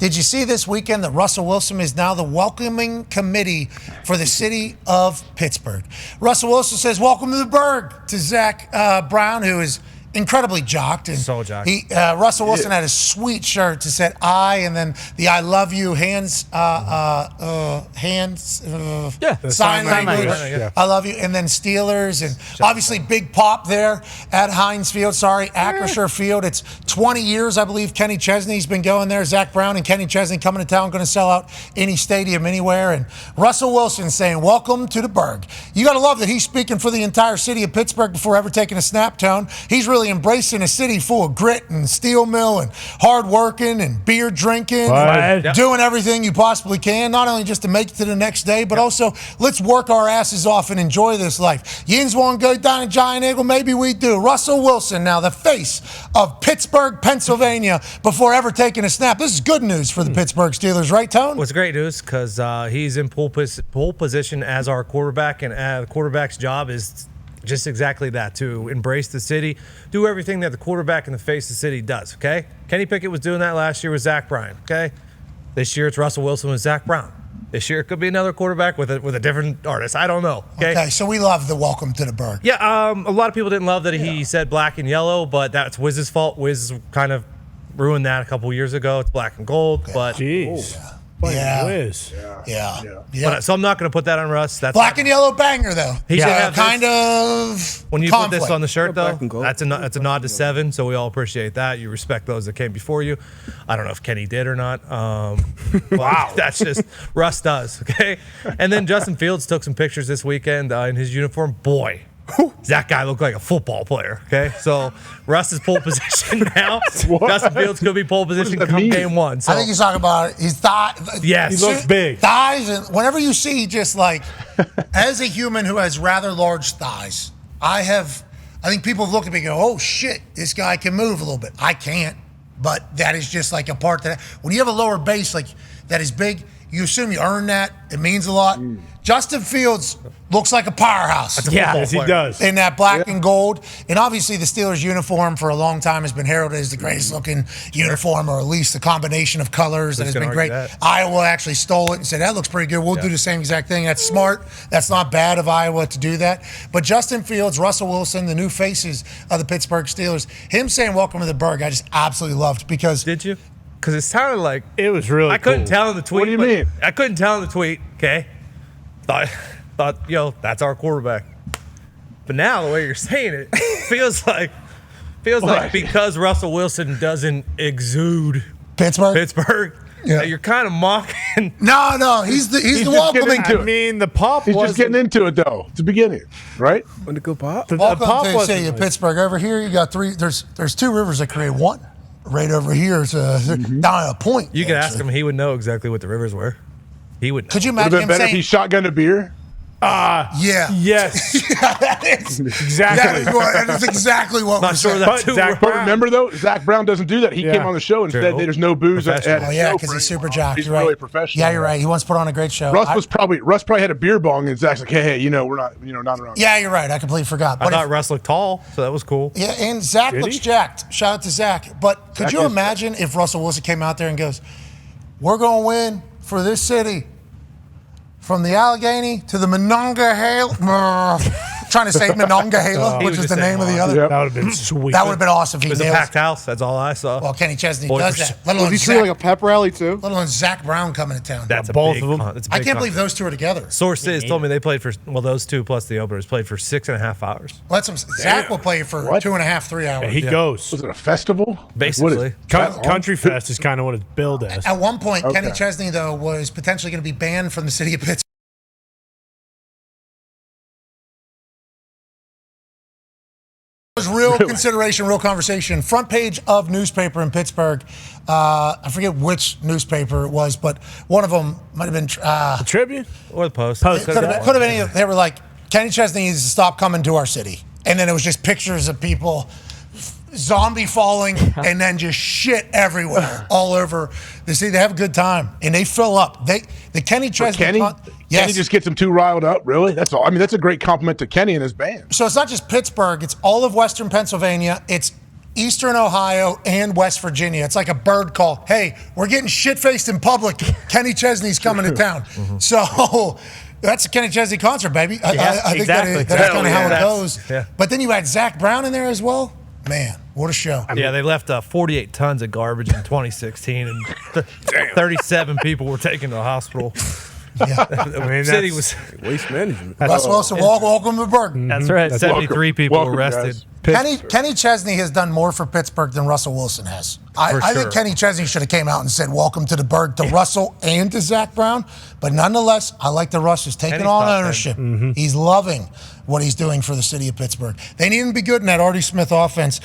Did you see this weekend that Russell Wilson is now the welcoming committee for the city of Pittsburgh? Russell Wilson says, "Welcome to the Burgh," to Zac Brown, who is incredibly jocked. And so jocked. Russell Wilson had a sweet shirt that said "I" and then the "I love you" sign language. Yeah. I love you, and then Steelers, and obviously Big Pop there at Heinz Field. Acrisure Field. It's 20 years, I believe. Kenny Chesney's been going there. Zac Brown and Kenny Chesney coming to town, going to sell out any stadium anywhere. And Russell Wilson saying, "Welcome to the Burgh." You got to love that he's speaking for the entire city of Pittsburgh before ever taking a snap tone. He's really embracing a city full of grit and steel mill and hard working and beer drinking, and doing everything you possibly can, not only just to make it to the next day, but also let's work our asses off and enjoy this life. Yins won't go down a Giant Eagle, maybe we do. Russell Wilson, now the face of Pittsburgh, Pennsylvania, before ever taking a snap. This is good news for the Pittsburgh Steelers, right, Tone? Well, it's great news because he's in pole position as our quarterback, and the quarterback's job is just exactly that, to embrace the city, do everything that the quarterback in the face of the city does, okay? Kenny Pickett was doing that last year with Zac Brown, okay? This year it's Russell Wilson with Zac Brown. This year it could be another quarterback with a different artist. I don't know, okay? So we love the welcome to the Burgh. Yeah, a lot of people didn't love that he said black and yellow, but that's Wiz's fault. Wiz kind of ruined that a couple years ago. It's black and gold, but... Jeez. Wiz. Yeah. But, so I'm not going to put that on Russ. That's black and yellow banger, though. He should have kind of when you conflict. put this on the shirt, though, and gold. that's a nod to 7, so we all appreciate that. You respect those that came before you. I don't know if Kenny did or not. Wow. That's just Russ does, okay? And then Justin Fields took some pictures this weekend in his uniform. Boy, does that guy look like a football player, okay? So Russ is pole position now. Justin Fields could be pole position come game 1. So. I think he's talking about his thigh. Yes. He looks big. Thighs, and whenever you see just like, as a human who has rather large thighs, I think people have looked at me and go, "Oh shit, this guy can move a little bit." I can't, but that is just like a part that, when you have a lower base like that is big, you assume you earn that. It means a lot. Justin Fields looks like a powerhouse. Yes, he does. In that black and gold. And obviously the Steelers uniform for a long time has been heralded as the greatest looking uniform, or at least the combination of colors that has been great. Iowa actually stole it and said, "That looks pretty good. We'll do the same exact thing." That's smart. That's not bad of Iowa to do that. But Justin Fields, Russell Wilson, the new faces of the Pittsburgh Steelers, him saying "Welcome to the Burgh," I just absolutely loved, because Did you? Because it sounded like it was really I couldn't tell in the tweet. What do you mean? I couldn't tell in the tweet, okay? Thought, that's our quarterback. But now the way you're saying it feels like because Russell Wilson doesn't exude Pittsburgh. Yeah. You're kind of mocking. No, he's the welcoming. I mean, the pop He's was just getting into it, though. It's the beginning, right? When to go pop? the Welcome pop to the wasn't city of like- Pittsburgh. Over here, you got 3. There's 2 rivers that create one. Right over here is down at a point. You could ask him; he would know exactly what the rivers were. He would know. Could you Would have imagine been him better if saying, he shotgunned a beer. "Yeah, Yes. Exactly. That's exactly what Not we're sure saying." that But too. Zach But remember, though, Zach Brown doesn't do that. He Yeah. came on the show and said there's no booze at Professional. Oh yeah, show because for he's anyone. super jacked. He's You're right. really professional. Yeah, you're right. He wants to put on a great show. Russ probably had a beer bong, and Zach's like, hey, we're not around. Yeah, you're right. I completely forgot. I But thought Russ looked tall, so that was cool. yeah, and Zach Did looks he? jacked. Shout out to Zach. But could Zach you is imagine if Russell Wilson came out there and goes, "We're going to win for this city, from the Allegheny to the Monongahela." Trying to say Monongahela, He which was is the just name saying of the Yep. other. That would have been sweet. That would have been awesome if It he was a nails. packed house. That's all I saw. Well, Kenny Chesney Boy, does for- that. Let Was alone he treating like a Zach, pep rally too? let alone Zac Brown coming to town. That's a both big of them. That's a I big can't believe con- those 2 are together. Sources told me they played for those 2 plus the openers played for 6.5 hours. Well, Zach will play for What? 2.5, 3 hours. He goes. Was it a festival? Basically. Country Fest is kind of what it's billed as. At one point, Okay. Kenny Chesney, though, was potentially going to be banned from the city of Pittsburgh. Was real consideration, real conversation. Front page of newspaper in Pittsburgh. I forget which newspaper it was, but one of them might have been. Tribune? Or the Post. Post. Could have been any. They were like, Kenny Chesney needs to stop coming to our city, and then it was just pictures of people zombie falling and then just shit everywhere all over the city. They have a good time and they fill up. The Kenny Chesney. Kenny? Yes. Kenny just gets them too riled up, really? That's all. I mean, that's a great compliment to Kenny and his band. So it's not just Pittsburgh, it's all of Western Pennsylvania. It's Eastern Ohio and West Virginia. It's like a bird call. Hey, we're getting shit-faced in public. Kenny Chesney's coming to town. So that's a Kenny Chesney concert, baby. I think exactly. that's kind of how it goes. Yeah. But then you had Zac Brown in there as well. Man, what a show. Yeah, they left 48 tons of garbage in 2016, and 37 people were taken to the hospital. Yeah. I mean, City was Waste management. Russ Wilson, welcome to Berg. That's right. 73 people Welcome, arrested. guys. Kenny Chesney has done more for Pittsburgh than Russell Wilson has. I think sure. Kenny Chesney should have came out and said welcome to the Berg to Russell and to Zac Brown. But nonetheless, I like that Russ is taking Kenny's on top 10. ownership. He's loving what he's doing for the city of Pittsburgh. They need him to be good in that Artie Smith offense.